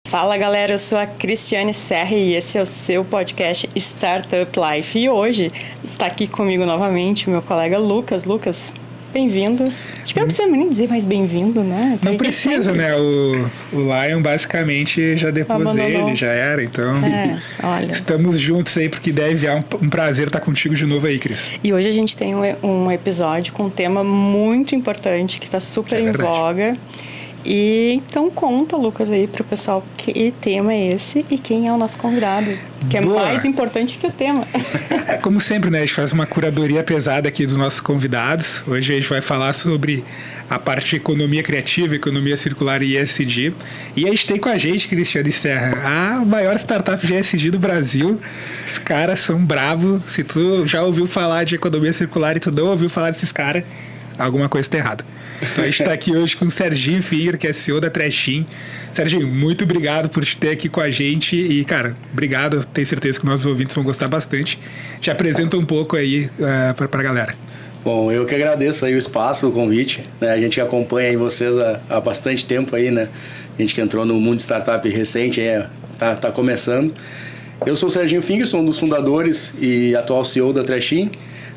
Fala galera, eu sou a Cristiane Serra e esse é o seu podcast Startup Life. E hoje está aqui comigo novamente o meu colega Lucas. Lucas, bem-vindo. Acho que não precisa nem dizer mais bem-vindo, né? Não precisa, né? O Lion basicamente já depôs ele, já era. Então, olha. Estamos juntos aí porque deve haver um prazer estar contigo de novo aí, Cris. E hoje a gente tem um episódio com um tema muito importante que está super em voga. E então conta, Lucas, aí pro pessoal que tema é esse e quem é o nosso convidado, que é mais importante que o tema. Como sempre, né? A gente faz uma curadoria pesada aqui dos nossos convidados. Hoje a gente vai falar sobre a parte de economia criativa, economia circular e ESG. E a gente tem com a gente, Cristiane Serra, a maior startup de ESG do Brasil. Os caras são bravos. Se tu já ouviu falar de economia circular e tu não ouviu falar desses caras, alguma coisa está errada. Então a gente está aqui hoje com o Serginho Finger, que é CEO da Trashin. Serginho, muito obrigado por te ter aqui com a gente e, cara, obrigado. Tenho certeza que nossos ouvintes vão gostar bastante. Te apresenta um pouco aí para a galera. Bom, eu que agradeço aí o espaço, o convite, né? A gente acompanha aí vocês há bastante tempo aí, né? A gente que entrou no mundo de startup recente, tá começando. Eu sou o Serginho Finger, sou um dos fundadores e atual CEO da Trashin.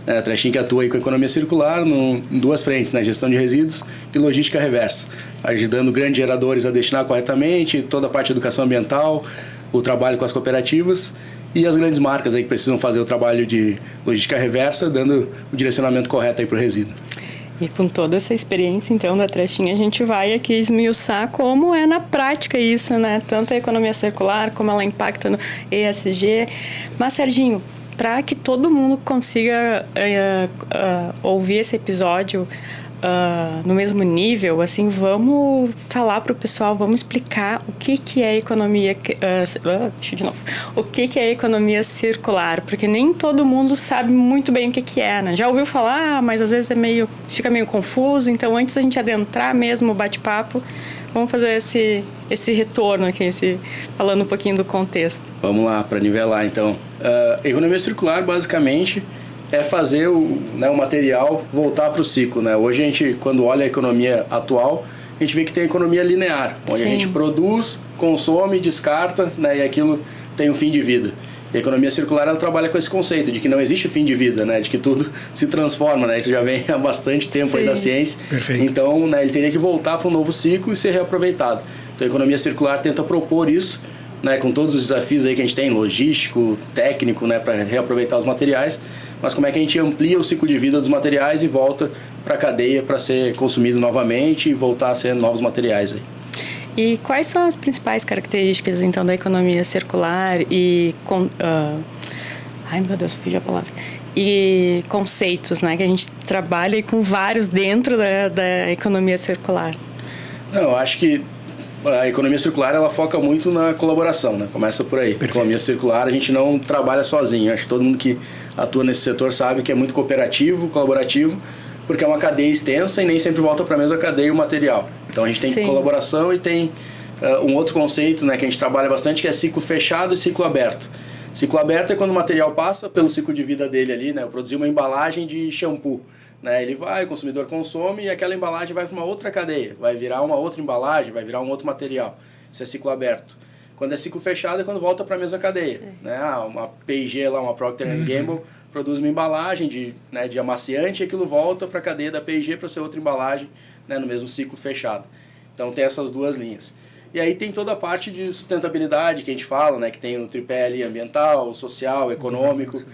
A Trashin que atua aí com a economia circular em duas frentes, né? Gestão de resíduos e logística reversa, ajudando grandes geradores a destinar corretamente, toda a parte de educação ambiental, o trabalho com as cooperativas e as grandes marcas aí que precisam fazer o trabalho de logística reversa, dando o direcionamento correto aí para o resíduo. E com toda essa experiência, então, da Trashin, a gente vai aqui esmiuçar como é na prática isso, né? Tanto a economia circular, como ela impacta no ESG. Mas, Serginho, para que todo mundo consiga ouvir esse episódio no mesmo nível, assim, vamos falar para o pessoal, vamos explicar o que é economia, o que é economia circular, porque nem todo mundo sabe muito bem o que é, né? Já ouviu falar, mas às vezes fica meio confuso. Então, antes da gente adentrar mesmo o bate-papo, vamos fazer esse retorno aqui, falando um pouquinho do contexto. Vamos lá, para nivelar, então. Economia circular, basicamente, é fazer o material voltar para o ciclo, né? Hoje, a gente, quando olha a economia atual, a gente vê que tem a economia linear, onde a gente produz, consome, descarta, né? E aquilo tem um fim de vida. E a economia circular, ela trabalha com esse conceito de que não existe fim de vida, né? De que tudo se transforma, né? Isso já vem há bastante tempo aí da ciência. Perfeito. Então, né, ele teria que voltar para um novo ciclo e ser reaproveitado. Então, a economia circular tenta propor isso, né, com todos os desafios aí que a gente tem, logístico, técnico, né, para reaproveitar os materiais, mas como é que a gente amplia o ciclo de vida dos materiais e volta para a cadeia para ser consumido novamente e voltar a ser novos materiais aí. E quais são as principais características, então, da economia circular ai, meu Deus, fugiu a palavra. E conceitos, né, que a gente trabalha com vários dentro da economia circular? Não, eu acho que a economia circular, ela foca muito na colaboração, né? Começa por aí. Perfeito. Economia circular, a gente não trabalha sozinho. Acho que todo mundo que atua nesse setor sabe que é muito cooperativo, colaborativo, porque é uma cadeia extensa e nem sempre volta para a mesma cadeia o material. Então, a gente tem colaboração e tem um outro conceito, né, que a gente trabalha bastante, que é ciclo fechado e ciclo aberto. Ciclo aberto é quando o material passa pelo ciclo de vida dele ali, né? Eu produzi uma embalagem de shampoo, né? Ele vai, o consumidor consome e aquela embalagem vai para uma outra cadeia, vai virar uma outra embalagem, vai virar um outro material. Isso é ciclo aberto. Quando é ciclo fechado é quando volta para a mesma cadeia, né? Uma P&G lá, uma Procter & Gamble produz uma embalagem de amaciante e aquilo volta para a cadeia da P&G para ser outra embalagem, né, no mesmo ciclo fechado. Então tem essas duas linhas. E aí tem toda a parte de sustentabilidade que a gente fala, né, que tem o tripé ali ambiental, social, econômico.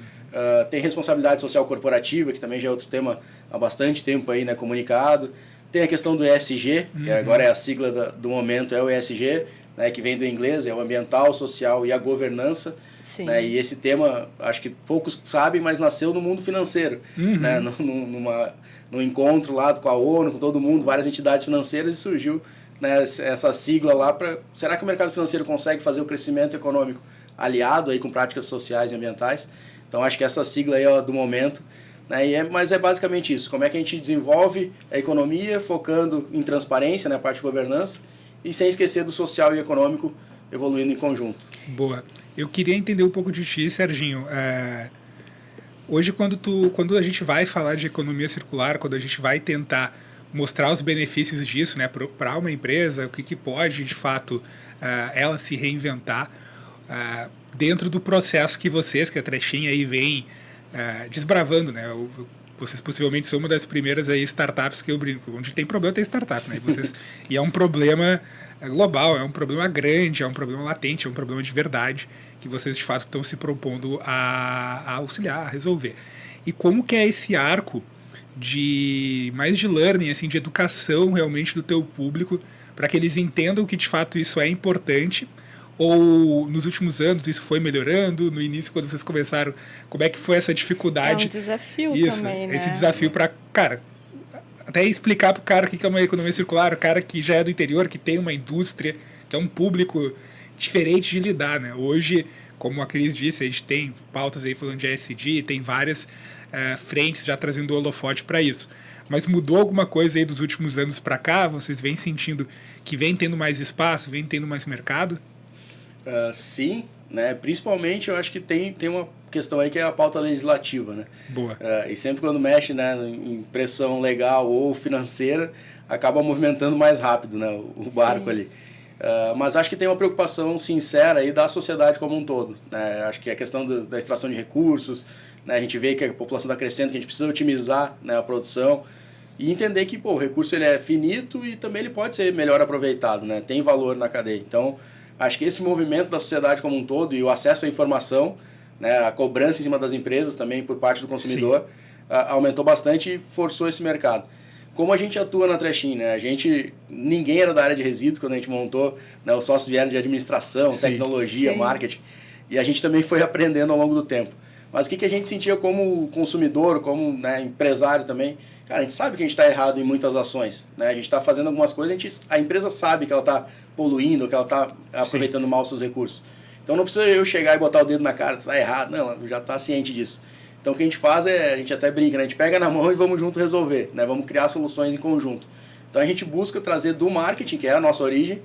Tem responsabilidade social corporativa, que também já é outro tema há bastante tempo aí, né, comunicado. Tem a questão do ESG, que agora é a sigla do momento, é o ESG, né, que vem do inglês, é o ambiental, social e a governança. Né, e esse tema, acho que poucos sabem, mas nasceu no mundo financeiro, né, num encontro lá com a ONU, com todo mundo, várias entidades financeiras, e surgiu, né, essa sigla lá para... Será que o mercado financeiro consegue fazer o crescimento econômico aliado aí com práticas sociais e ambientais? Então, acho que essa sigla aí é do momento, né, mas é basicamente isso. Como é que a gente desenvolve a economia focando em transparência, né, a parte de governança, e sem esquecer do social e econômico evoluindo em conjunto. Boa. Eu queria entender um pouco de ti, Serginho. Hoje, quando a gente vai falar de economia circular, quando a gente vai tentar mostrar os benefícios disso, né, para uma empresa, o que pode, de fato, ela se reinventar dentro do processo que vocês, que a Trechinha aí vem desbravando, né? Vocês possivelmente são uma das primeiras aí startups que eu brinco. Onde tem problema tem startup, né? E é um problema global, é um problema grande, é um problema latente, é um problema de verdade que vocês de fato estão se propondo a auxiliar, a resolver. E como que é esse arco mais de learning, assim, de educação realmente do teu público, para que eles entendam que de fato isso é importante? Ou nos últimos anos isso foi melhorando? No início, quando vocês começaram, como é que foi essa dificuldade? É um desafio também, né? Esse desafio para, cara, até explicar para o cara o que é uma economia circular, o cara que já é do interior, que tem uma indústria, que é um público diferente de lidar, né? Hoje, como a Cris disse, a gente tem pautas aí falando de ESG, tem várias frentes já trazendo o holofote para isso. Mas mudou alguma coisa aí dos últimos anos para cá? Vocês vêm sentindo que vem tendo mais espaço, vem tendo mais mercado? Sim, né? Principalmente eu acho que tem uma questão aí que é a pauta legislativa, né? Boa. E sempre quando mexe, né, em pressão legal ou financeira, acaba movimentando mais rápido, né, o barco. Sim. Ali. Mas acho que tem uma preocupação sincera aí da sociedade como um todo, né? Acho que a questão da extração de recursos, né? A gente vê que a população está crescendo, que a gente precisa otimizar, né, a produção e entender que o recurso ele é finito e também ele pode ser melhor aproveitado, né? Tem valor na cadeia. Então, acho que esse movimento da sociedade como um todo e o acesso à informação, né, a cobrança em cima das empresas também por parte do consumidor, aumentou bastante e forçou esse mercado. Como a gente atua na Trechin, né? Ninguém era da área de resíduos quando a gente montou, né? Os sócios vieram de administração, sim, tecnologia, sim, marketing, e a gente também foi aprendendo ao longo do tempo. Mas o que a gente sentia como consumidor, como, né, empresário também? Cara, a gente sabe que a gente está errado em muitas ações, né? A gente está fazendo algumas coisas, a empresa sabe que ela está poluindo, que ela está aproveitando mal os seus recursos. Então não precisa eu chegar e botar o dedo na cara, está errado, não, ela já está ciente disso. Então o que a gente faz a gente até brinca, né? A gente pega na mão e vamos junto resolver, né? Vamos criar soluções em conjunto. Então a gente busca trazer do marketing, que é a nossa origem,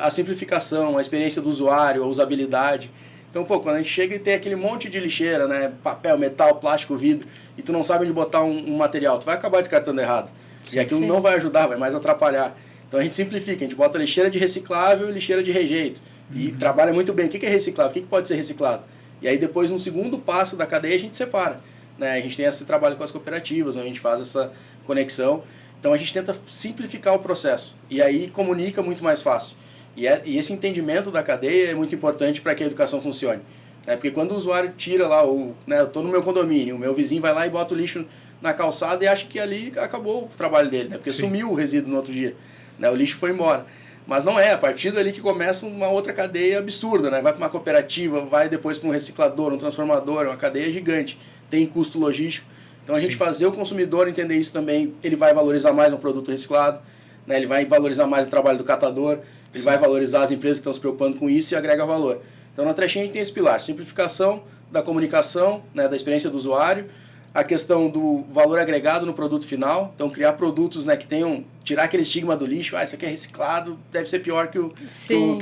a simplificação, a experiência do usuário, a usabilidade. Então, quando a gente chega e tem aquele monte de lixeira, né? Papel, metal, plástico, vidro, e tu não sabe onde botar um material, tu vai acabar descartando errado. Sim, e aquilo não vai ajudar, vai mais atrapalhar. Então a gente simplifica, a gente bota lixeira de reciclável e lixeira de rejeito. E trabalha muito bem. O que é reciclável? O que pode ser reciclado? E aí depois, no segundo passo da cadeia, a gente separa, né? A gente tem esse trabalho com as cooperativas, onde a gente faz essa conexão. Então a gente tenta simplificar o processo. E aí comunica muito mais fácil. E esse entendimento da cadeia é muito importante para que a educação funcione. Né? Porque quando o usuário tira lá, né, eu estou no meu condomínio, o meu vizinho vai lá e bota o lixo na calçada e acha que ali acabou o trabalho dele, né? Porque sim, sumiu o resíduo no outro dia, né? O lixo foi embora. Mas não é, a partir dali que começa uma outra cadeia absurda, né? Vai para uma cooperativa, vai depois para um reciclador, um transformador, uma cadeia gigante, tem custo logístico. Então a gente fazer o consumidor entender isso também, ele vai valorizar mais um produto reciclado, né? Ele vai valorizar mais o trabalho do catador, ele vai valorizar as empresas que estão se preocupando com isso e agrega valor. Então na Trechin a gente tem esse pilar, simplificação da comunicação, né, da experiência do usuário, a questão do valor agregado no produto final, então criar produtos, né, que tenham, tirar aquele estigma do lixo, isso aqui é reciclado, deve ser pior que o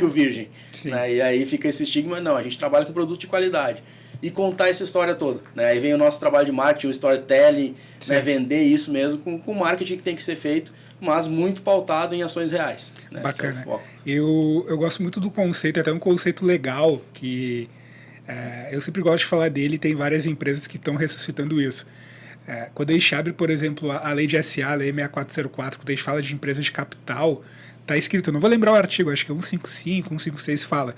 virgem. Né? E aí fica esse estigma, não, a gente trabalha com produto de qualidade. E contar essa história toda. Né? Aí vem o nosso trabalho de marketing, o storytelling, né? Vender isso mesmo com o marketing que tem que ser feito, mas muito pautado em ações reais. Né? Bacana. Eu gosto muito do conceito, até um conceito legal, que eu sempre gosto de falar dele, tem várias empresas que estão ressuscitando isso. Quando a gente abre, por exemplo, a lei de SA, a lei 6404, quando a gente fala de empresa de capital, está escrito, eu não vou lembrar o artigo, acho que é 155, 156, fala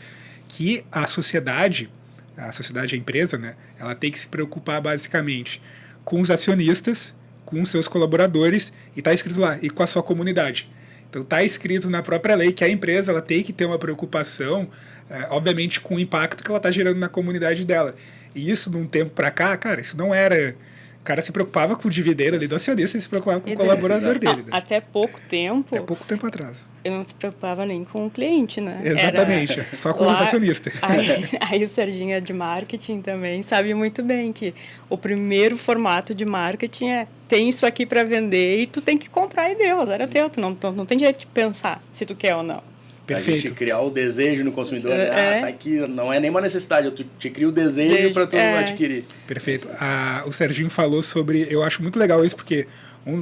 que a sociedade, a empresa, né, ela tem que se preocupar basicamente com os acionistas, com os seus colaboradores, e está escrito lá, e com a sua comunidade. Então está escrito na própria lei que a empresa ela tem que ter uma preocupação, obviamente com o impacto que ela está gerando na comunidade dela. E isso, num tempo para cá, cara, isso não era... O cara se preocupava com o dividendo ali do acionista e se preocupava com o colaborador dele. Né? Até pouco tempo... Até pouco tempo atrás. Eu não se preocupava nem com o cliente, né? Exatamente, só com os acionistas. Aí o Serginho é de marketing também, sabe muito bem que o primeiro formato de marketing é tem isso aqui para vender e tu tem que comprar e deu, azar é teu, tu não tem jeito de pensar se tu quer ou não. Perfeito. A gente criar o desejo no consumidor, tá aqui, não é nem uma necessidade, eu te crio o desejo para tu adquirir. Perfeito. O Serginho falou sobre, eu acho muito legal isso, porque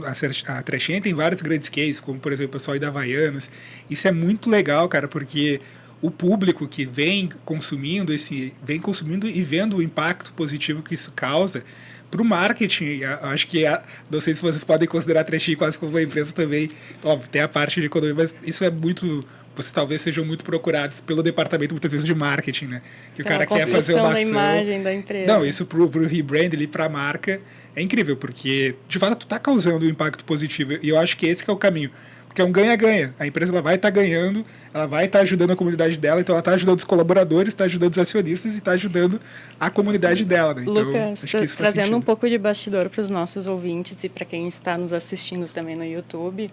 a Trechinha tem vários grandes cases, como por exemplo o pessoal aí da Havaianas. Isso é muito legal, cara, porque o público que vem consumindo e vendo o impacto positivo que isso causa para o marketing, acho que não sei se vocês podem considerar a Trechinha quase como uma empresa também, óbvio, tem a parte de economia, mas isso é muito, vocês talvez sejam muito procurados pelo departamento muitas vezes de marketing, né? Que o cara quer fazer uma ação, da imagem da empresa. Não, isso pro rebrand ali, pra marca, é incrível, porque de fato tu tá causando um impacto positivo, e eu acho que esse que é o caminho. Porque é um ganha-ganha. A empresa ela vai estar ganhando, ela vai estar ajudando a comunidade dela, então ela está ajudando os colaboradores, está ajudando os acionistas e está ajudando a comunidade dela. Né? Então, Lucas, acho que isso trazendo um pouco de bastidor para os nossos ouvintes e para quem está nos assistindo também no YouTube,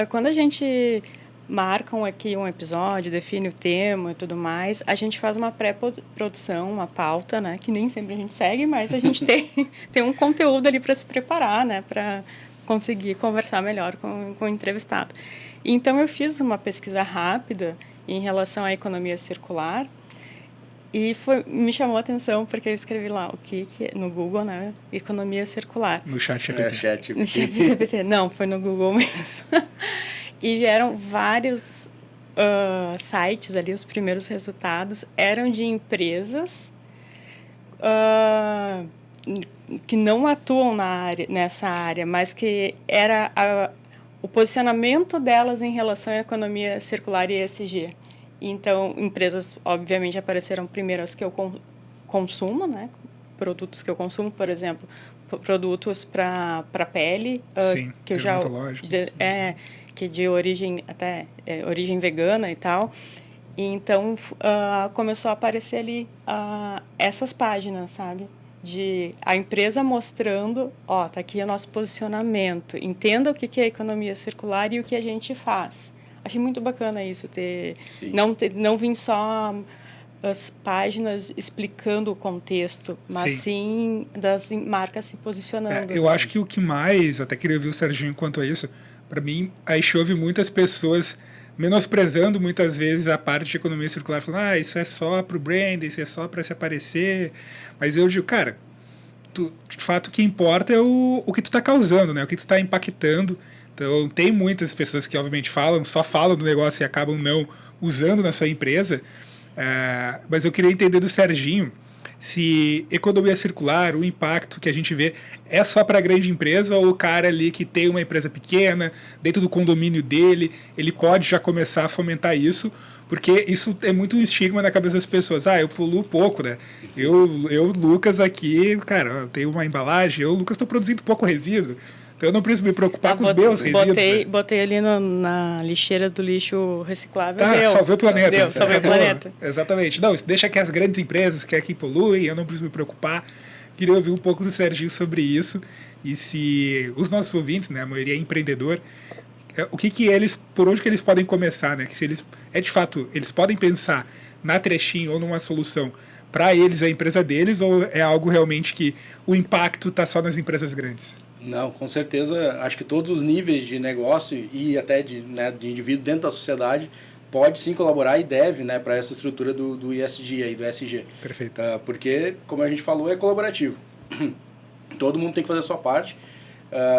quando a gente marca aqui um episódio, define o tema e tudo mais, a gente faz uma pré-produção, uma pauta, né, que nem sempre a gente segue, mas a gente tem um conteúdo ali para se preparar, né, para conseguir conversar melhor com o entrevistado. Então, eu fiz uma pesquisa rápida em relação à economia circular e me chamou a atenção porque eu escrevi lá o que no Google, né? Economia circular. No chat GPT. No chat GPT. Não, foi no Google mesmo. E vieram vários sites ali, os primeiros resultados eram de empresas que não atuam nessa área, mas que era o posicionamento delas em relação à economia circular e ESG. Então, empresas, obviamente, apareceram primeiro as que eu consumo, né? Produtos que eu consumo, por exemplo, produtos para pele, sim, que eu já que de origem até origem vegana e tal. E então começou a aparecer ali essas páginas, sabe? De a empresa mostrando, tá aqui o nosso posicionamento, entenda o que é economia circular e o que a gente faz. Achei muito bacana isso, não vir só as páginas explicando o contexto, mas sim das marcas se posicionando. Eu acho que o que mais, até queria ouvir o Serginho quanto a isso, para mim, a gente ouve muitas pessoas menosprezando muitas vezes a parte de economia circular, falando, isso é só para o brand, isso é só para se aparecer. Mas eu digo, cara, de fato o que importa é o que tu está causando, né? O que tu está impactando. Então, tem muitas pessoas que, obviamente, só falam do negócio e acabam não usando na sua empresa. Mas eu queria entender do Serginho se economia circular, o impacto que a gente vê é só para a grande empresa ou o cara ali que tem uma empresa pequena, dentro do condomínio dele, ele pode já começar a fomentar isso, porque isso é muito um estigma na cabeça das pessoas. Eu poluo pouco, né? Eu Lucas, aqui, cara, eu tenho uma embalagem, Lucas, estou produzindo pouco resíduo. Então eu não preciso me preocupar com os meus resíduos. Botei ali na lixeira do lixo reciclável. Salvei o planeta. Salvei o planeta. Exatamente. Não, isso deixa que as grandes empresas, que é quem poluem, eu não preciso me preocupar. Queria ouvir um pouco do Serginho sobre isso. E se os nossos ouvintes, né, a maioria é empreendedor, por onde que eles podem começar, né? Que se eles, de fato, eles podem pensar na Trechinha ou numa solução para eles, a empresa deles, ou é algo realmente que o impacto está só nas empresas grandes? Não, com certeza, acho que todos os níveis de negócio e até de indivíduo dentro da sociedade pode sim colaborar e deve, né, para essa estrutura do ESG aí, do ESG. Perfeito. Porque, como a gente falou, é colaborativo. Todo mundo tem que fazer a sua parte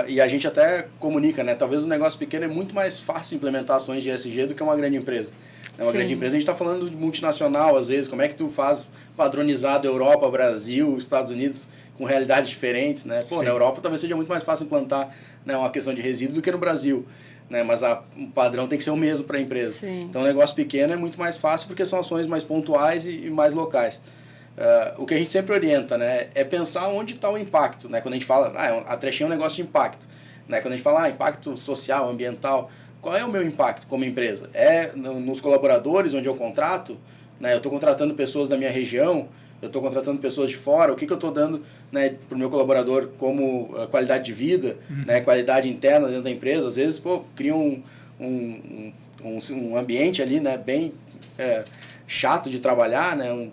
e a gente até comunica, né? Talvez um negócio pequeno é muito mais fácil implementar ações de ESG do que uma grande empresa. Uma grande empresa, a gente está falando de multinacional, às vezes, como é que tu faz padronizado Europa, Brasil, Estados Unidos, com realidades diferentes, né? Na Europa talvez seja muito mais fácil implantar, né, uma questão de resíduo do que no Brasil, né? Mas o padrão tem que ser o mesmo para a empresa. Sim. Então, um negócio pequeno é muito mais fácil porque são ações mais pontuais e mais locais. O que a gente sempre orienta, né, é pensar onde está o impacto, né? Quando a gente fala, a Trechinha é um negócio de impacto, né? Quando a gente fala, impacto social, ambiental, qual é o meu impacto como empresa? É nos colaboradores onde eu contrato, né? Eu estou contratando pessoas da minha região, eu estou contratando pessoas de fora, o que eu estou dando, né, para o meu colaborador como qualidade de vida, né, qualidade interna dentro da empresa. Às vezes, cria um ambiente ali, né, bem chato de trabalhar, né,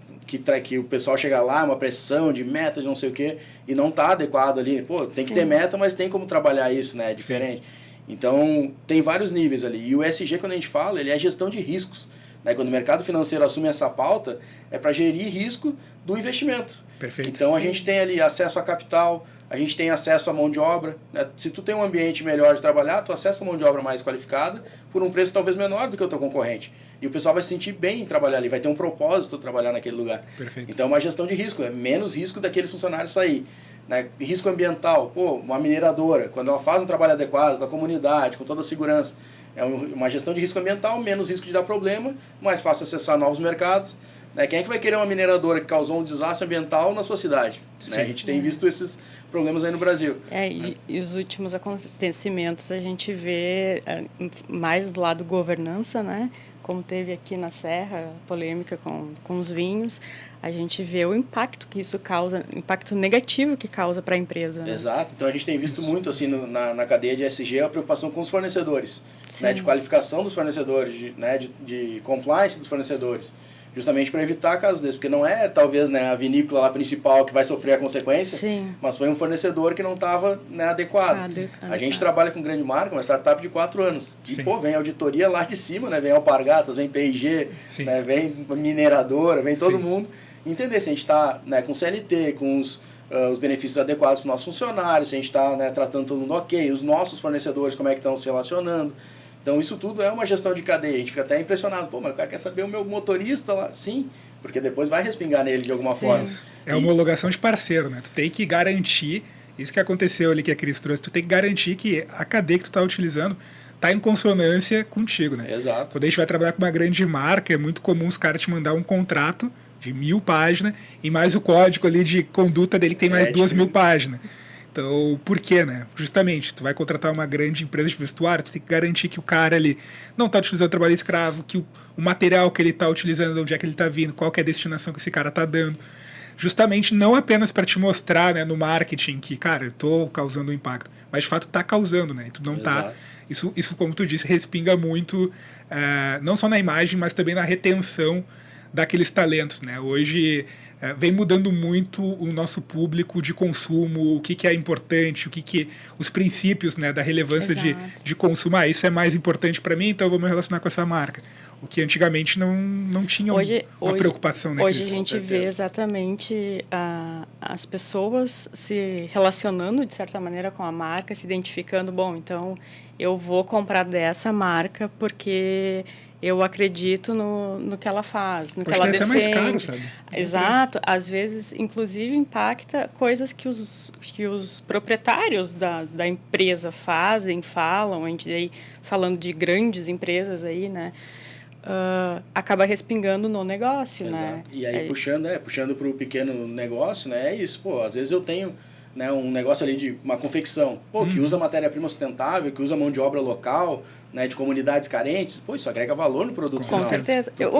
que o pessoal chega lá, uma pressão de meta, de não sei o quê, e não está adequado ali. Tem que ter meta, mas tem como trabalhar isso, né, é diferente. Então, tem vários níveis ali. E o ESG, quando a gente fala, ele é gestão de riscos. Né? Quando o mercado financeiro assume essa pauta, é para gerir risco do investimento. Perfeito. Então, a gente tem ali acesso a capital, a gente tem acesso à mão de obra. Né? Se tu tem um ambiente melhor de trabalhar, tu acessa a mão de obra mais qualificada por um preço talvez menor do que o teu concorrente. E o pessoal vai se sentir bem em trabalhar ali, vai ter um propósito trabalhar naquele lugar. Perfeito. Então é uma gestão de risco, é menos risco daqueles funcionários sair. Né? Risco ambiental, uma mineradora, quando ela faz um trabalho adequado com a comunidade, com toda a segurança, é uma gestão de risco ambiental, menos risco de dar problema, mais fácil acessar novos mercados. Né? Quem é que vai querer uma mineradora que causou um desastre ambiental na sua cidade? Né? A gente tem visto esses problemas aí no Brasil. E os últimos acontecimentos a gente vê mais do lado governança, né? Como teve aqui na Serra, polêmica com os vinhos, a gente vê o impacto que isso causa, impacto negativo que causa para a empresa. Né? Exato. Então a gente tem visto muito assim na cadeia de ESG a preocupação com os fornecedores, né, de qualificação dos fornecedores, de compliance dos fornecedores, justamente para evitar casos desses, porque não é talvez, né, a vinícola lá principal que vai sofrer a consequência, Sim. mas foi um fornecedor que não estava, né, adequado. A gente trabalha com grande marca, uma startup de 4 anos. E, vem auditoria lá de cima, né? Vem Alpargatas, vem P&G, né? Vem mineradora, vem todo mundo. Entender se a gente está, né, com CLT, com os benefícios adequados para os nossos funcionários, se a gente está, né, tratando todo mundo ok, os nossos fornecedores, como é que estão se relacionando. Então, isso tudo é uma gestão de cadeia. A gente fica até impressionado. Pô, mas o cara quer saber o meu motorista lá? Sim, porque depois vai respingar nele de alguma forma. É homologação de parceiro, né? Tu tem que garantir, isso que aconteceu ali que a Cris trouxe, tu tem que garantir que a cadeia que tu está utilizando está em consonância contigo, né? Exato. Quando a gente vai trabalhar com uma grande marca, é muito comum os caras te mandar um contrato de 1000 páginas e mais o código ali de conduta dele que tem mais 2000 páginas. Então, por quê, né? Justamente, tu vai contratar uma grande empresa de vestuário, tu tem que garantir que o cara ali não está utilizando trabalho escravo, que o material que ele está utilizando, de onde é que ele está vindo, qual que é a destinação que esse cara está dando. Justamente não apenas para te mostrar, né, no marketing que, cara, eu estou causando um impacto, mas de fato está causando, né? E tu não está... Isso, como tu disse, respinga muito, não só na imagem, mas também na retenção daqueles talentos, né? Hoje vem mudando muito o nosso público de consumo, o que é importante, os princípios, né, da relevância de consumo. Isso é mais importante para mim, então eu vou me relacionar com essa marca. O que antigamente não tinha uma preocupação. Né, hoje a gente vê exatamente as pessoas se relacionando de certa maneira com a marca, se identificando, bom, então eu vou comprar dessa marca porque eu acredito no que ela faz, no que ela defende. Mais caro, sabe? Exato. Às vezes, inclusive, impacta coisas que os proprietários da empresa fazem, falam, a gente aí falando de grandes empresas aí, né? Acaba respingando no negócio, Exato. Né? E aí, puxando para o pequeno negócio, né? É isso, pô, às vezes eu tenho, né, um negócio ali de uma confecção, que usa matéria-prima sustentável, que usa mão de obra local, né, de comunidades carentes, isso agrega valor no produto final. Com certeza. Eu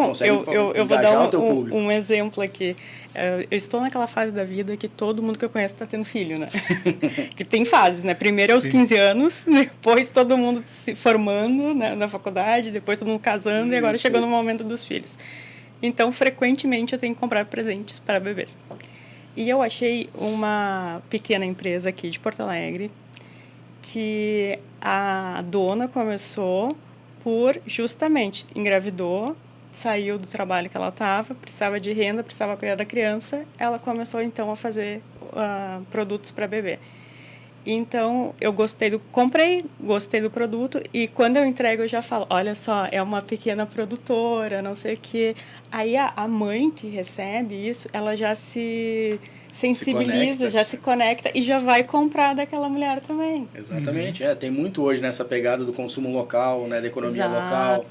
vou dar um exemplo aqui. Eu estou naquela fase da vida que todo mundo que eu conheço está tendo filho, né? Que tem fases, né? Primeiro aos 15 anos, depois todo mundo se formando, né, na faculdade, depois todo mundo casando e agora chegou no momento dos filhos. Então, frequentemente eu tenho que comprar presentes para bebês. E eu achei uma pequena empresa aqui de Porto Alegre que a dona começou justamente, engravidou, saiu do trabalho que ela estava, precisava de renda, precisava cuidar da criança, ela começou então a fazer produtos para bebê. Então, comprei, gostei do produto e quando eu entrego eu já falo, olha só, é uma pequena produtora, não sei o quê. Aí a mãe que recebe isso, ela já se sensibiliza, já se conecta e já vai comprar daquela mulher também. Exatamente, tem muito hoje nessa pegada do consumo local, né, da economia local,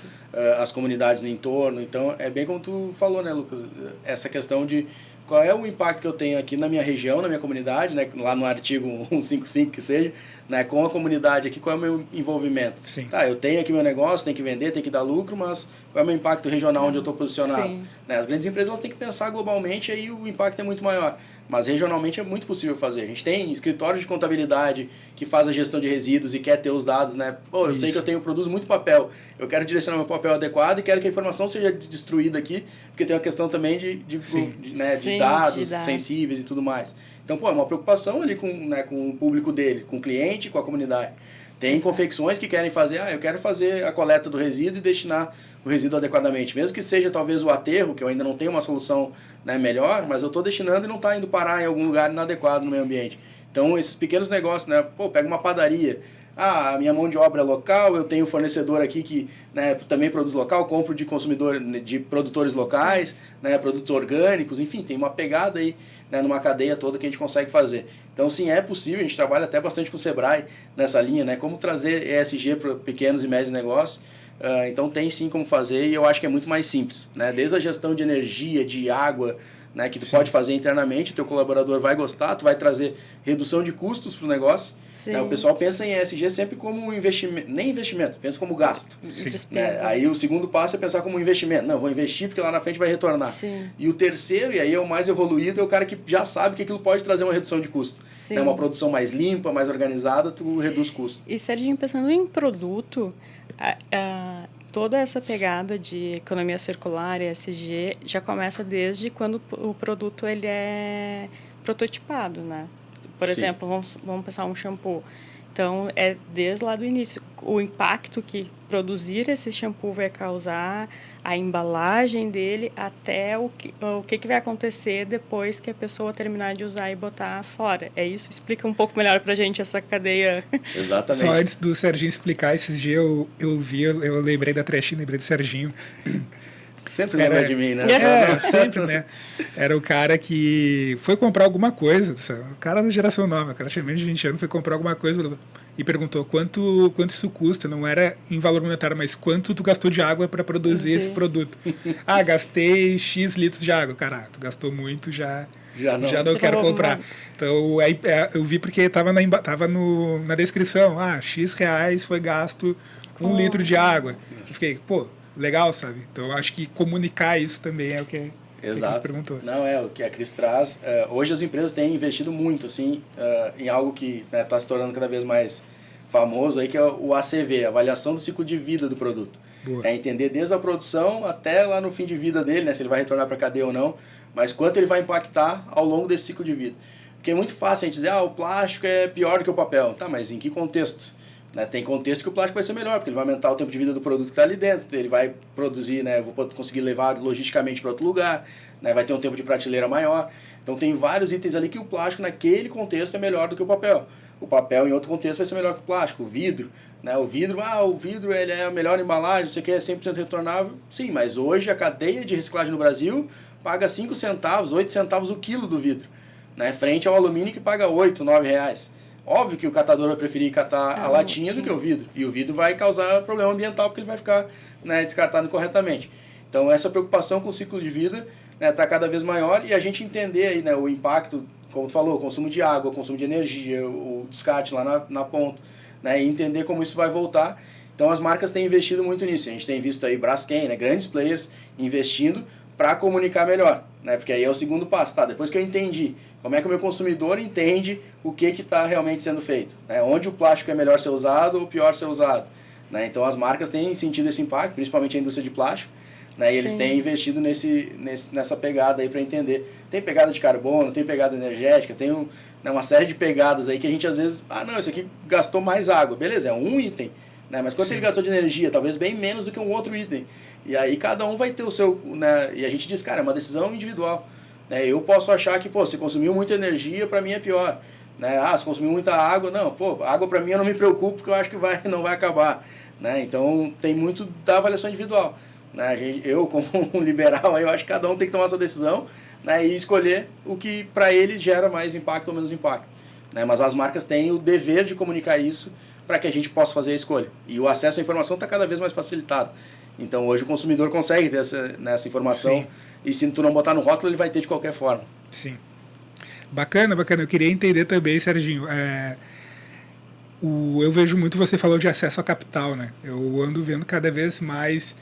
as comunidades no entorno. Então, é bem como tu falou, né, Lucas? Essa questão de qual é o impacto que eu tenho aqui na minha região, na minha comunidade, né, lá no artigo 155 que seja, né, com a comunidade aqui, qual é o meu envolvimento? Sim. Eu tenho aqui meu negócio, tenho que vender, tenho que dar lucro, mas qual é o meu impacto regional onde eu estou posicionado? Né, as grandes empresas elas têm que pensar globalmente, aí o impacto é muito maior. Mas regionalmente é muito possível fazer. A gente tem escritório de contabilidade que faz a gestão de resíduos e quer ter os dados, né? Eu sei que eu produzo muito papel, eu quero direcionar meu papel adequado e quero que a informação seja destruída aqui, porque tem uma questão também de dados sensíveis e tudo mais. Então, é uma preocupação ali com o público dele, com o cliente, com a comunidade. Tem confecções que querem fazer, eu quero fazer a coleta do resíduo e destinar o resíduo adequadamente. Mesmo que seja talvez o aterro, que eu ainda não tenho uma solução, né, melhor, mas eu estou destinando e não está indo parar em algum lugar inadequado no meio ambiente. Então, esses pequenos negócios, né, pega uma padaria, a minha mão de obra é local, eu tenho fornecedor aqui que, né, também produz local, compro de produtores locais, né, produtos orgânicos, enfim, tem uma pegada aí, né, numa cadeia toda que a gente consegue fazer. Então, sim, é possível, a gente trabalha até bastante com o Sebrae nessa linha, né, como trazer ESG para pequenos e médios negócios. Então, tem sim como fazer e eu acho que é muito mais simples, né, desde a gestão de energia, de água, né, que tu pode fazer internamente, o teu colaborador vai gostar, tu vai trazer redução de custos para o negócio. Né, o pessoal pensa em ESG sempre como investimento, nem investimento, pensa como gasto. Né? Aí o segundo passo é pensar como investimento. Não, vou investir porque lá na frente vai retornar. Sim. E o terceiro, e aí é o mais evoluído, é o cara que já sabe que aquilo pode trazer uma redução de custo. Né? Uma produção mais limpa, mais organizada, tu reduz custo. E Serginho, pensando em produto, toda essa pegada de economia circular, ESG, já começa desde quando o produto ele é prototipado, né? Por exemplo, vamos pensar um shampoo. Então, é desde lá do início. O impacto que produzir esse shampoo vai causar, a embalagem dele, até o que vai acontecer depois que a pessoa terminar de usar e botar fora. É isso? Explica um pouco melhor pra gente essa cadeia. Exatamente. Só antes do Serginho explicar, esses dias eu lembrei da trechinha, lembrei do Serginho. Sempre lembra de mim, né? Sempre, né? Era o cara que foi comprar alguma coisa, o cara da geração nova, o cara tinha menos de 20 anos, foi comprar alguma coisa e perguntou quanto isso custa, não era em valor monetário, mas quanto tu gastou de água para produzir esse produto. Gastei X litros de água. Cara, tu gastou muito, já não quero comprar. Então, aí, eu vi porque estava na descrição, X reais foi gasto 1 litro de água. Eu fiquei, legal, sabe? Então, acho que comunicar isso também é o que Exato. Cris perguntou. Não, o que a Cris traz. Hoje as empresas têm investido muito assim, em algo que está se tornando cada vez mais famoso, aí, que é o ACV, avaliação do ciclo de vida do produto. Boa. É entender desde a produção até lá no fim de vida dele, né, se ele vai retornar para a cadeia ou não, mas quanto ele vai impactar ao longo desse ciclo de vida. Porque é muito fácil a gente dizer, o plástico é pior do que o papel. Tá, mas em que contexto? Né, tem contexto que o plástico vai ser melhor, porque ele vai aumentar o tempo de vida do produto que está ali dentro, ele vai produzir, né, vou conseguir levar logisticamente para outro lugar, né, vai ter um tempo de prateleira maior. Então tem vários itens ali que o plástico naquele contexto é melhor do que o papel. O papel em outro contexto vai ser melhor que o plástico. O vidro, né, o vidro ele é a melhor embalagem, isso aqui é 100% retornável. Sim, mas hoje a cadeia de reciclagem no Brasil paga 5 centavos, 8 centavos o quilo do vidro, né, frente ao alumínio que paga 8, 9 reais. Óbvio que o catador vai preferir catar a latinha do que o vidro. E o vidro vai causar problema ambiental porque ele vai ficar, né, descartado incorretamente. Então, essa preocupação com o ciclo de vida está cada vez maior e a gente entender aí, né, o impacto, como tu falou, o consumo de água, o consumo de energia, o descarte lá na ponta, né, e entender como isso vai voltar. Então, as marcas têm investido muito nisso. A gente tem visto aí Braskem, né, grandes players investindo para comunicar melhor, né? Porque aí é o segundo passo, depois que eu entendi como é que o meu consumidor entende o que está realmente sendo feito, né? Onde o plástico é melhor ser usado ou pior ser usado, né? Então as marcas têm sentido esse impacto, principalmente a indústria de plástico, né? E eles têm investido nessa pegada aí para entender. Tem pegada de carbono, tem pegada energética, tem uma série de pegadas aí que a gente às vezes, isso aqui gastou mais água, beleza, é um item, né? Mas quanto ele gastou de energia? Talvez bem menos do que um outro item. E aí cada um vai ter o seu, né? E a gente diz, cara, é uma decisão individual, né? Eu posso achar que, se consumiu muita energia, para mim é pior, né? Se consumiu muita água, não, água para mim eu não me preocupo porque eu acho que não vai acabar, né? Então tem muito da avaliação individual, né? Eu como um liberal, eu acho que cada um tem que tomar sua decisão, né? E escolher o que para ele gera mais impacto ou menos impacto, né? Mas as marcas têm o dever de comunicar isso para que a gente possa fazer a escolha. E o acesso à informação está cada vez mais facilitado. Então hoje o consumidor consegue ter essa informação. Sim. E se tu não botar no rótulo, ele vai ter de qualquer forma. Sim. Bacana. Eu queria entender também, Serginho, eu vejo muito, você falou de acesso a capital, né? Eu ando vendo cada vez mais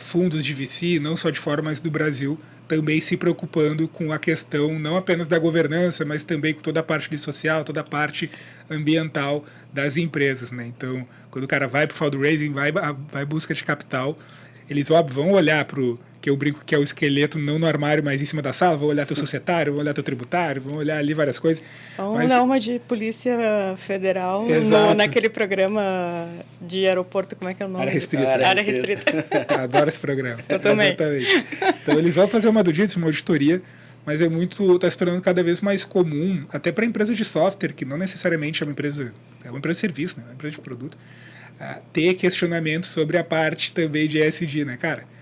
fundos de VC, não só de fora, mas do Brasil, também se preocupando com a questão não apenas da governança, mas também com toda a parte de social, toda a parte ambiental das empresas, né? Então, quando o cara vai para o fundraising, vai busca de capital, eles, óbvio, vão olhar para o que eu brinco que é o esqueleto não no armário, mas em cima da sala. Vão olhar teu societário, vão olhar teu tributário, vão olhar ali várias coisas. Vamos dar uma de Polícia Federal naquele programa de aeroporto, como é que é o nome? Área restrita. Área restrita. Eu adoro esse programa. Eu também. Exatamente. Então eles vão fazer uma auditoria, mas está se tornando cada vez mais comum, até para empresas de software, que não necessariamente é uma empresa de serviço, né? É uma empresa de produto, ter questionamentos sobre a parte também de ESG, né, cara?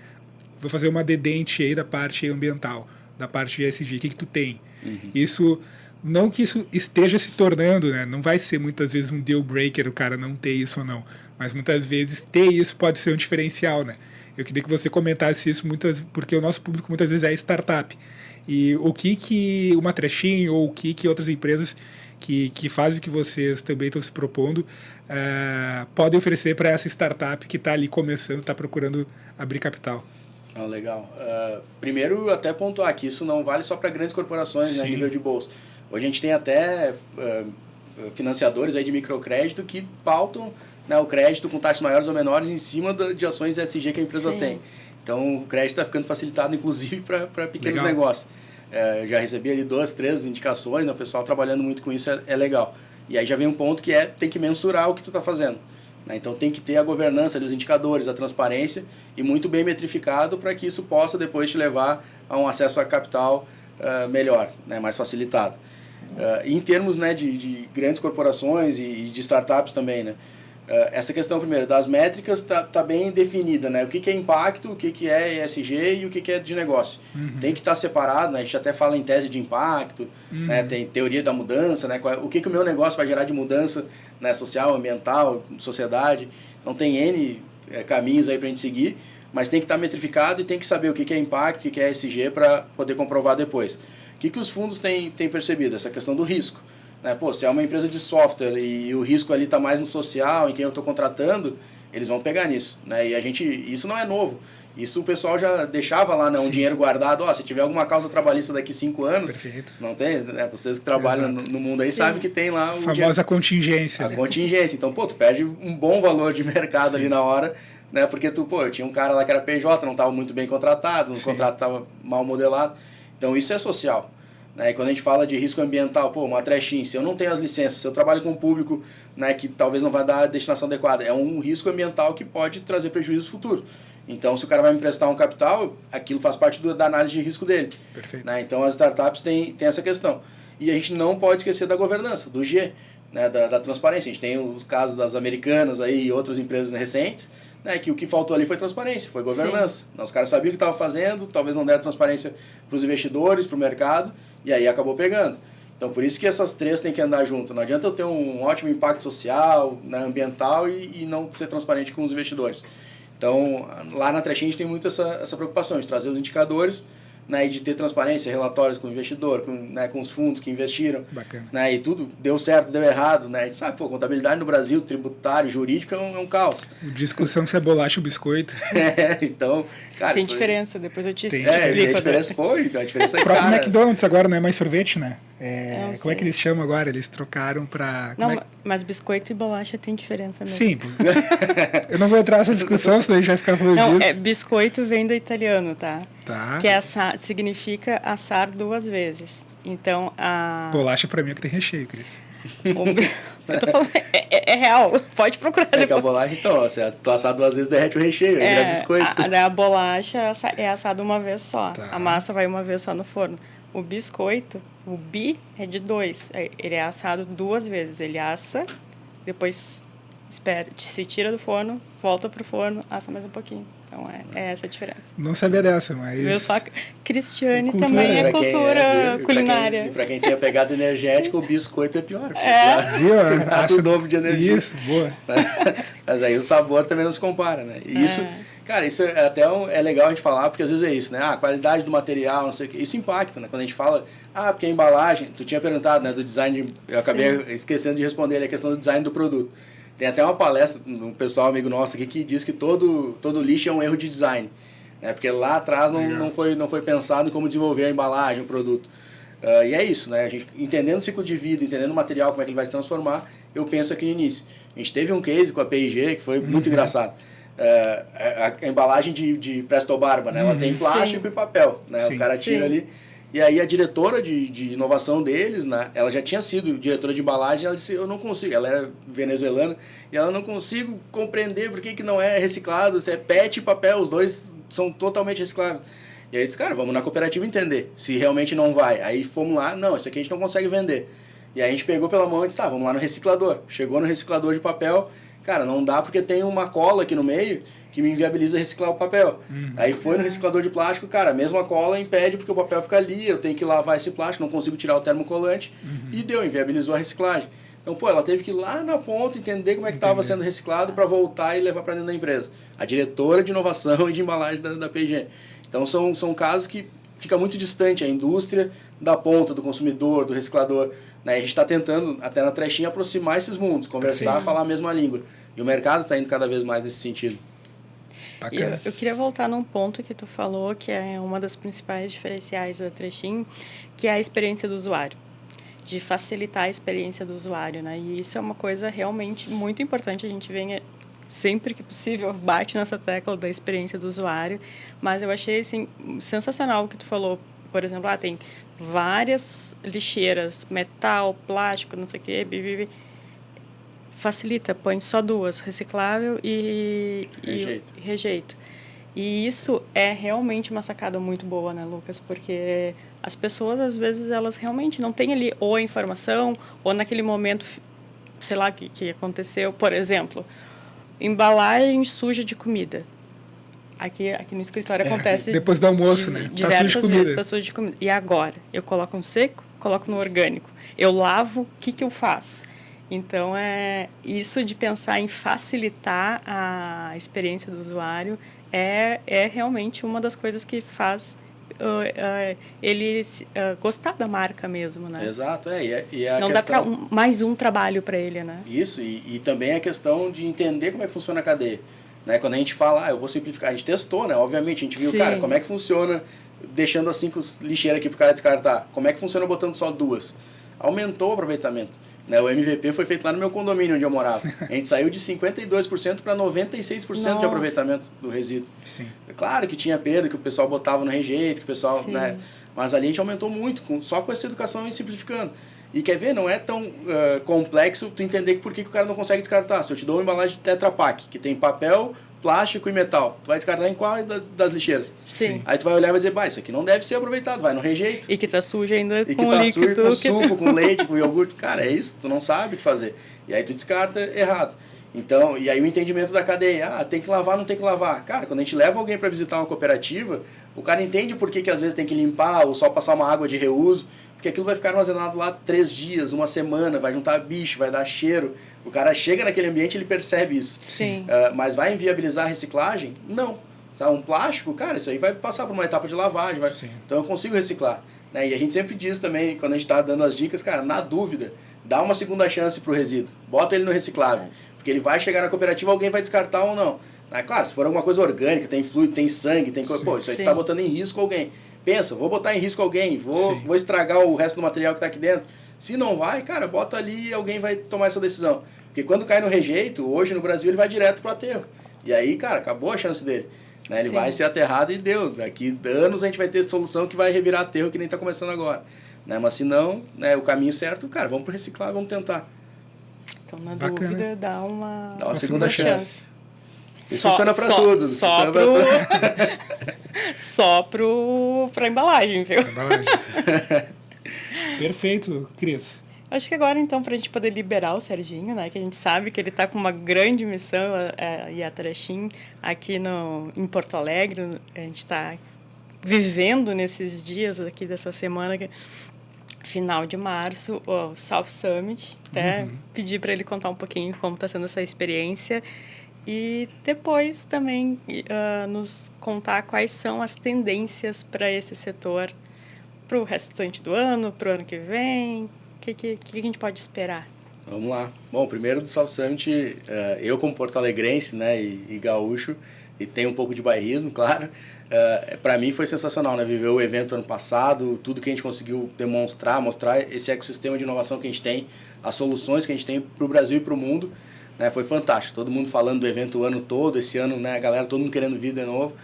Vou fazer uma dedente aí da parte ambiental, da parte de ESG, o que tu tem? Isso, não que isso esteja se tornando, né? Não vai ser muitas vezes um deal breaker o cara não ter isso ou não, mas muitas vezes ter isso pode ser um diferencial, né? Eu queria que você comentasse isso porque o nosso público muitas vezes é startup. E o que uma Trechin ou o que outras empresas que fazem o que vocês também estão se propondo podem oferecer para essa startup que está ali começando, está procurando abrir capital? Legal. Primeiro, até pontuar que isso não vale só para grandes corporações, né, a nível de bolsa. Hoje a gente tem até financiadores aí de microcrédito que pautam, né, o crédito com taxas maiores ou menores em cima de ações ESG que a empresa tem. Então, o crédito está ficando facilitado, inclusive, para pequenos negócios. Já recebi ali 2, 3 indicações, né, o pessoal trabalhando muito com isso é legal. E aí já vem um ponto que tem que mensurar o que tu está fazendo. Né? Então, tem que ter a governança, ali, os indicadores, a transparência e muito bem metrificado para que isso possa depois te levar a um acesso a capital melhor, né, mais facilitado. Em termos, né, de grandes corporações e de startups também, né? Essa questão, primeiro, das métricas tá bem definida, né? O que é impacto, o que é ESG e o que é de negócio. Tem que estar separado, né? A gente até fala em tese de impacto, né? Tem teoria da mudança, né? O que o meu negócio vai gerar de mudança, né? Social, ambiental, sociedade. Então tem N caminhos aí para a gente seguir, mas tem que estar metrificado e tem que saber o que é impacto, o que é ESG para poder comprovar depois. O que os fundos têm percebido? Essa questão do risco. Né? Pô, se é uma empresa de software e o risco ali está mais no social, em quem eu estou contratando, eles vão pegar nisso. Né? E isso não é novo. Isso o pessoal já deixava lá, né, um dinheiro guardado. Se tiver alguma causa trabalhista daqui 5 anos, perfeito. Não tem, né? Vocês que trabalham no mundo aí sabem que tem lá a famosa contingência. A contingência. Então, tu perde um bom valor de mercado ali na hora, né? Porque eu tinha um cara lá que era PJ, não estava muito bem contratado, o contrato estava mal modelado. Então, isso é social. Né? E quando a gente fala de risco ambiental, uma Trechin, se eu não tenho as licenças, se eu trabalho com um público, né, que talvez não vai dar a destinação adequada, é um risco ambiental que pode trazer prejuízo futuro. Então, se o cara vai me emprestar um capital, aquilo faz parte da análise de risco dele. Perfeito. Né? Então, as startups têm essa questão. E a gente não pode esquecer da governança, do G, né, da transparência. A gente tem os casos das americanas aí, e outras empresas recentes, né, que o que faltou ali foi transparência, foi governança. Os caras sabiam o que estavam fazendo, talvez não deram transparência para os investidores, para o mercado, e aí acabou pegando. Então, por isso que essas três têm que andar junto. Não adianta eu ter um ótimo impacto social, né, ambiental e não ser transparente com os investidores. Então, lá na Trechin a gente tem muito essa preocupação de trazer os indicadores, né, e de ter transparência, relatórios com o investidor, com os fundos que investiram. Bacana. Né, e tudo deu certo, deu errado. Né, a gente sabe, contabilidade no Brasil, tributário, jurídico é um caos. Discussão se é bolacha ou biscoito. Então, cara... Tem diferença, depois eu te explico. Tem diferença, a diferença é o próprio cara. McDonald's agora não é mais sorvete, né? Como é sei. que eles chamam agora? Eles trocaram para... Não, mas biscoito e bolacha tem diferença mesmo. Sim. Eu não vou entrar nessa discussão, senão a gente vai ficar falando disso. Biscoito vem do italiano, tá? Tá. Que significa assar 2 vezes. Então, a... Bolacha pra mim é que tem recheio, Cris. Eu tô falando, é real. Pode procurar depois. Que a bolacha, então, se tu assar 2 vezes, derrete o recheio, aí vira biscoito. A bolacha é assada uma vez só. Tá. A massa vai uma vez só no forno. O biscoito, o bi, é de 2. Ele é assado 2 vezes. Ele assa, depois se tira do forno, volta pro forno, assa mais um pouquinho. Então, é essa a diferença. Não sabia dessa, mas... Viu só? Cristiane cultura, também é cultura culinária. E pra quem tem a pegada energética, o biscoito é pior. Viu? Ácido dobro de energia. Isso, boa. Mas aí o sabor também não se compara, né? E isso, cara, isso é legal a gente falar, porque às vezes é isso, né? A qualidade do material, não sei o que. Isso impacta, né? Quando a gente fala, porque a embalagem, tu tinha perguntado, né, do design, eu acabei esquecendo de responder ali a questão do design do produto. Tem até uma palestra de um pessoal amigo nosso aqui que diz que todo lixo é um erro de design, né? Porque lá atrás não foi pensado em como desenvolver a embalagem, o produto. E é isso, né? A gente, entendendo o ciclo de vida, entendendo o material, como é que ele vai se transformar, eu penso aqui no início. A gente teve um case com a P&G que foi muito engraçado. a embalagem de Presto Barba, né? Ela tem plástico e papel, né? Sim. O cara tira ali. E aí a diretora de inovação deles, né? Ela já tinha sido diretora de embalagem, ela disse, eu não consigo, ela era venezuelana, e ela não consigo compreender por que não é reciclado, se é PET e papel, os dois são totalmente recicláveis. E aí disse, cara, vamos na cooperativa entender se realmente não vai. Aí fomos lá, não, isso aqui a gente não consegue vender. E aí a gente pegou pela mão e disse, tá, vamos lá no reciclador. Chegou no reciclador de papel, cara, não dá porque tem uma cola aqui no meio que me inviabiliza reciclar o papel. Aí foi no reciclador de plástico, cara, a mesma cola impede porque o papel fica ali, eu tenho que lavar esse plástico, não consigo tirar o termocolante, e deu, inviabilizou a reciclagem. Então, pô, ela teve que ir lá na ponta entender como é que estava sendo reciclado para voltar e levar para dentro da empresa. A diretora de inovação e de embalagem da P&G. Então, são casos que fica muito distante a indústria da ponta, do consumidor, do reciclador. Né? A gente está tentando, até na trechinha, aproximar esses mundos, conversar, falar a mesma língua. E o mercado está indo cada vez mais nesse sentido. Eu queria voltar num ponto que tu falou, que é uma das principais diferenciais da Trechin, que é a experiência do usuário, de facilitar a experiência do usuário, né? E isso é uma coisa realmente muito importante. A gente vem sempre que possível bate nessa tecla da experiência do usuário, mas eu achei assim sensacional o que tu falou. Por exemplo, tem várias lixeiras, metal, plástico, não sei o quê, facilita, põe só duas, reciclável e rejeito. E isso é realmente uma sacada muito boa, né, Lucas? Porque as pessoas, às vezes, elas realmente não têm ali ou a informação, ou naquele momento, sei lá, que aconteceu, por exemplo, embalagem suja de comida. Aqui no escritório acontece... Depois do almoço, né? Diversas vezes está suja de comida. E agora? Eu coloco no seco, coloco no orgânico. Eu lavo, o que eu faço? Então, isso de pensar em facilitar a experiência do usuário é realmente uma das coisas que faz ele gostar da marca mesmo, né? Exato, e a não questão... dá mais um trabalho para ele, né? Isso, e também a questão de entender como é que funciona a cadeia. Né? Quando a gente fala, eu vou simplificar, a gente testou, né? Obviamente, a gente viu, cara, como é que funciona deixando as 5 lixeiras aqui para o cara descartar. Como é que funciona botando só 2? Aumentou o aproveitamento. Né? O MVP foi feito lá no meu condomínio onde eu morava. A gente saiu de 52% para 96% de aproveitamento do resíduo. Sim. É claro que tinha perda, que o pessoal botava no rejeito, que o pessoal... Né? Mas ali a gente aumentou muito, só com essa educação e simplificando. E quer ver, não é tão complexo tu entender por que o cara não consegue descartar. Se eu te dou uma embalagem de Tetra Pak, que tem papel, plástico e metal, tu vai descartar em qual das lixeiras? Sim. Aí tu vai olhar e vai dizer, isso aqui não deve ser aproveitado, vai no rejeito. E que tá sujo ainda e com que tá líquido. Sujo, com suco, com leite, com iogurte. Cara, é isso, tu não sabe o que fazer. E aí tu descarta errado. Então, e aí o entendimento da cadeia, tem que lavar, não tem que lavar. Cara, quando a gente leva alguém para visitar uma cooperativa, o cara entende por que às vezes tem que limpar ou só passar uma água de reuso, porque aquilo vai ficar armazenado lá 3 dias, uma semana, vai juntar bicho, vai dar cheiro. O cara chega naquele ambiente e ele percebe isso. Sim. Mas vai inviabilizar a reciclagem? Não. Um plástico, cara, isso aí vai passar por uma etapa de lavagem. Então eu consigo reciclar. Né? E a gente sempre diz também, quando a gente está dando as dicas, cara, na dúvida, dá uma segunda chance pro resíduo. Bota ele no reciclável. Porque ele vai chegar na cooperativa, alguém vai descartar ou não. Claro, se for alguma coisa orgânica, tem fluido, tem sangue, tem coisa... Pô, isso aí tá botando em risco alguém. Pensa, vou botar em risco alguém, vou estragar o resto do material que está aqui dentro. Se não vai, cara, bota ali e alguém vai tomar essa decisão. Porque quando cai no rejeito, hoje no Brasil ele vai direto pro aterro. E aí, cara, acabou a chance dele. Né? Ele vai ser aterrado e deu. Daqui anos a gente vai ter solução que vai revirar aterro que nem está começando agora. Né? Mas se não, né, o caminho certo, cara, vamos pro reciclar, vamos tentar. Então, na dúvida, dá uma segunda chance. Isso funciona para tudo. Só para embalagem, viu? Embalagem. Perfeito, Cris. Acho que agora, então, para a gente poder liberar o Serginho, né? Que a gente sabe que ele está com uma grande missão, e a Trechin, aqui em Porto Alegre. A gente está vivendo nesses dias aqui dessa semana, final de março, o South Summit. Até pedir para ele contar um pouquinho como está sendo essa experiência. E depois também nos contar quais são as tendências para esse setor para o restante do ano, para o ano que vem. O que a gente pode esperar? Vamos lá. Bom, primeiro do South Summit, eu como porto-alegrense, né, e gaúcho, e tenho um pouco de bairrismo, claro, para mim foi sensacional, né, viver o evento ano passado, tudo que a gente conseguiu mostrar esse ecossistema de inovação que a gente tem, as soluções que a gente tem para o Brasil e para o mundo. né? Foi fantástico, todo mundo falando do evento o ano todo, esse ano, né, a galera, todo mundo querendo vir de novo.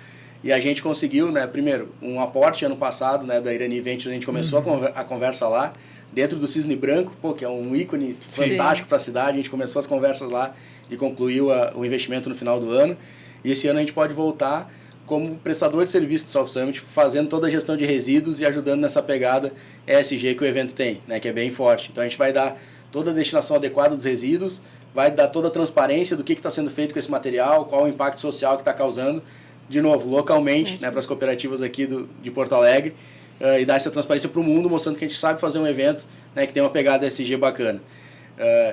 E a gente conseguiu, né, primeiro, um aporte ano passado, né, da Irani Ventures, a gente começou a conversa lá, dentro do Cisne Branco, que é um ícone fantástico para a cidade, a gente começou as conversas lá e concluiu o investimento no final do ano. E esse ano a gente pode voltar como prestador de serviço do South Summit, fazendo toda a gestão de resíduos e ajudando nessa pegada ESG que o evento tem, né, que é bem forte. Então a gente vai dar toda a destinação adequada dos resíduos, vai dar toda a transparência do que está sendo feito com esse material, qual o impacto social que está causando, de novo, localmente, né, para as cooperativas aqui de Porto Alegre, e dar essa transparência para o mundo, mostrando que a gente sabe fazer um evento, né, que tem uma pegada ESG bacana.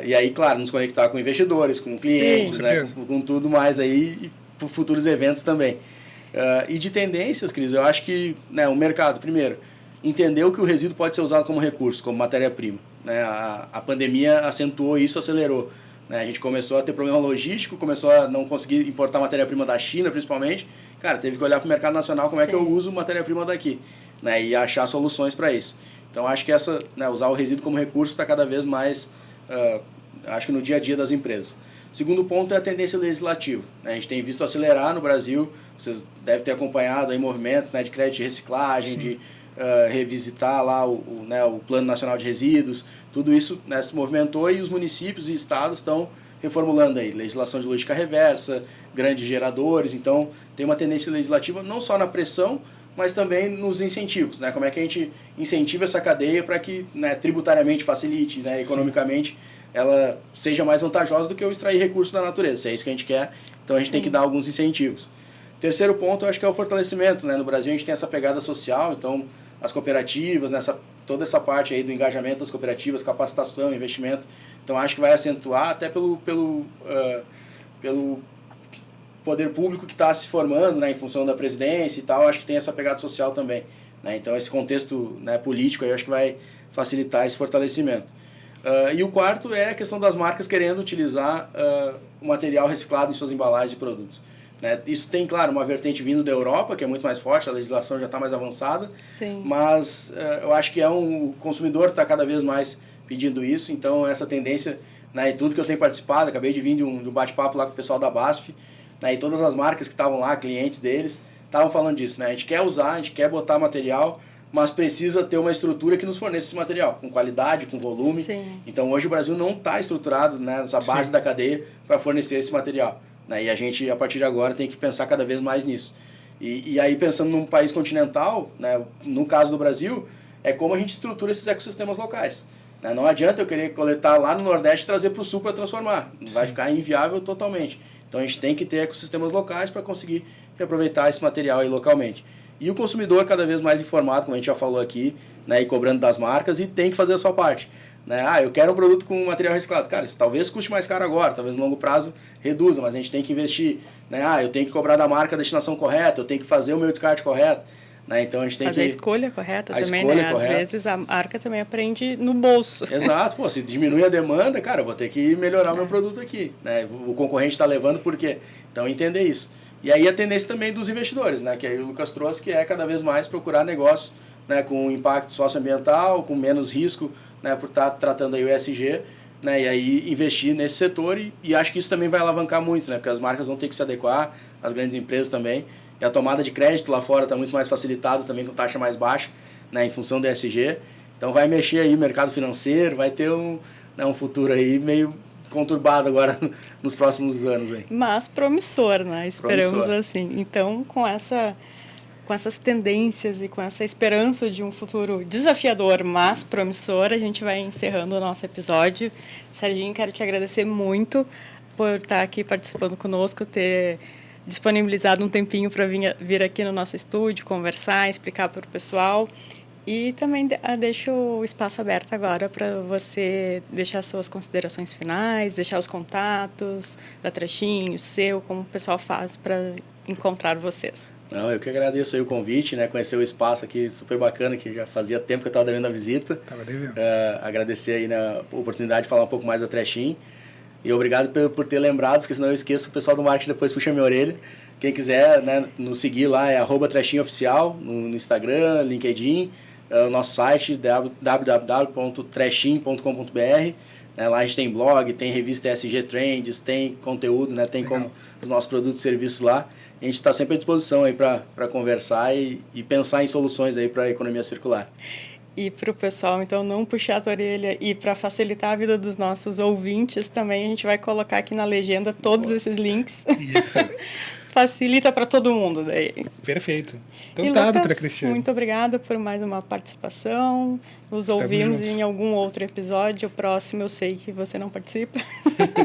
E aí, claro, nos conectar com investidores, com clientes, né, com tudo mais aí, e para futuros eventos também. E de tendências, Cris, eu acho que, né, o mercado, primeiro, entendeu que o resíduo pode ser usado como recurso, como matéria-prima. Né? A pandemia acentuou isso, acelerou. Né? A gente começou a ter problema logístico, começou a não conseguir importar matéria-prima da China, principalmente. Cara, teve que olhar para o mercado nacional, como é que eu uso matéria-prima daqui, né? E achar soluções para isso. Então, acho que né, usar o resíduo como recurso está cada vez mais, acho que no dia a dia das empresas. Segundo ponto é a tendência legislativa. Né? A gente tem visto acelerar no Brasil, vocês devem ter acompanhado aí movimentos, né, de crédito de reciclagem, de revisitar lá né, o Plano Nacional de Resíduos, tudo isso, né, se movimentou e os municípios e estados estão reformulando aí, legislação de logística reversa, grandes geradores, então tem uma tendência legislativa não só na pressão, mas também nos incentivos, né? Como é que a gente incentiva essa cadeia para que, né, tributariamente facilite, né, economicamente ela seja mais vantajosa do que eu extrair recursos da natureza, se é isso que a gente quer, então a gente tem que dar alguns incentivos. Terceiro ponto, eu acho que é o fortalecimento, né? No Brasil a gente tem essa pegada social, então as cooperativas, toda essa parte aí do engajamento das cooperativas, capacitação, investimento, então acho que vai acentuar até pelo poder público que está se formando, né, em função da presidência e tal, acho que tem essa pegada social também. Né? Então esse contexto, né, político aí, eu acho que vai facilitar esse fortalecimento. E o quarto é a questão das marcas querendo utilizar o material reciclado em suas embalagens e produtos. Né? Isso tem, claro, uma vertente vindo da Europa, que é muito mais forte, a legislação já está mais avançada, mas eu acho que o consumidor está cada vez mais pedindo isso, então essa tendência, né, e tudo que eu tenho participado, acabei de vir de um bate-papo lá com o pessoal da BASF, né, e todas as marcas que estavam lá, clientes deles, estavam falando disso. Né? A gente quer usar, a gente quer botar material, mas precisa ter uma estrutura que nos forneça esse material, com qualidade, com volume. Então hoje o Brasil não está estruturado, né, nessa base da cadeia para fornecer esse material. Né? E a gente, a partir de agora, tem que pensar cada vez mais nisso. E aí, pensando num país continental, né, no caso do Brasil, é como a gente estrutura esses ecossistemas locais. Né? Não adianta eu querer coletar lá no Nordeste e trazer para o Sul para transformar. Vai ficar inviável totalmente. Então a gente tem que ter ecossistemas locais para conseguir reaproveitar esse material aí localmente. E o consumidor cada vez mais informado, como a gente já falou aqui, né, e cobrando das marcas, e tem que fazer a sua parte. Né? Eu quero um produto com material reciclado. Cara, isso talvez custe mais caro agora, talvez no longo prazo reduza, mas a gente tem que investir. Né? Eu tenho que cobrar da marca a destinação correta, eu tenho que fazer o meu descarte correto. Né? Então a gente tem fazer a escolha correta também, né? Às vezes a marca também aprende no bolso. Exato, se diminui a demanda, cara, eu vou ter que melhorar o meu produto aqui. Né? O concorrente está levando por quê? Então entender isso. E aí a tendência também dos investidores, né? Que aí o Lucas trouxe, que é cada vez mais procurar negócio, né, com impacto socioambiental, com menos risco, né, por estar tratando aí o ESG, né, e aí investir nesse setor e acho que isso também vai alavancar muito, né, porque as marcas vão ter que se adequar, as grandes empresas também, e a tomada de crédito lá fora está muito mais facilitada também com taxa mais baixa, né, em função do ESG, então vai mexer aí o mercado financeiro, vai ter um futuro aí meio conturbado agora nos próximos anos. Aí. Mas promissor, né, esperamos assim. Então, com essas tendências e com essa esperança de um futuro desafiador, mas promissor, a gente vai encerrando o nosso episódio. Serginho, quero te agradecer muito por estar aqui participando conosco, ter disponibilizado um tempinho para vir aqui no nosso estúdio, conversar, explicar para o pessoal. E também deixo o espaço aberto agora para você deixar suas considerações finais, deixar os contatos da Trechinho, seu, como o pessoal faz para encontrar vocês. Não, eu que agradeço aí o convite, né? Conhecer o espaço aqui super bacana, que já fazia tempo que eu estava devendo a visita. Estava devendo. Agradecer aí na oportunidade de falar um pouco mais da Trechinho. E obrigado por ter lembrado, porque senão eu esqueço, o pessoal do marketing depois puxa minha orelha. Quem quiser, né, nos seguir lá é @trechinhooficial no Instagram, LinkedIn, o nosso site www.trechin.com.br. né? Lá a gente tem blog, tem revista ESG Trends, tem conteúdo, né? Tem como os nossos produtos e serviços lá. A gente está sempre à disposição aí para conversar e pensar em soluções aí para a economia circular. E para o pessoal, então, não puxar a orelha e para facilitar a vida dos nossos ouvintes também, a gente vai colocar aqui na legenda todos esses links. Isso. Facilita para todo mundo daí. Perfeito. Então e tá, Lucas, doutora Cristiane. muito obrigada por mais uma participação. Nos ouvimos em algum outro episódio. O próximo eu sei que você não participa.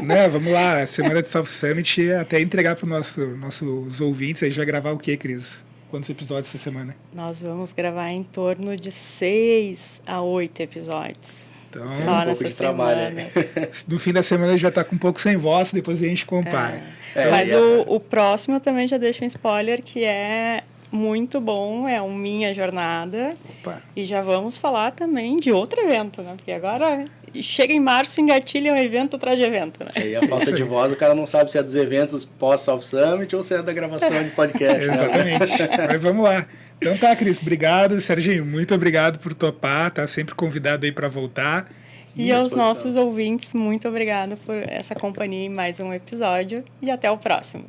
Não, vamos lá. Semana de South Summit, até entregar para os nossos ouvintes. A gente vai gravar o quê, Cris? Quantos episódios essa semana? Nós vamos gravar em torno de 6 a 8 episódios. Então, só um pouco de semana. trabalho. No fim da semana já está com um pouco sem voz, depois a gente compara. Mas o próximo eu também já deixo um spoiler, que é muito bom, é um Minha Jornada. Opa. E já vamos falar também de outro evento, né? Porque agora chega em março, engatilha um evento atrás de evento, né? E a falta de voz, o cara não sabe se é dos eventos pós-South Summit ou se é da gravação de podcast. Né? Exatamente. Mas vamos lá. Então tá, Cris, obrigado. Serginho, muito obrigado por topar, tá sempre convidado aí para voltar. E aos nossos ouvintes, muito obrigado por essa companhia em mais um episódio e até o próximo.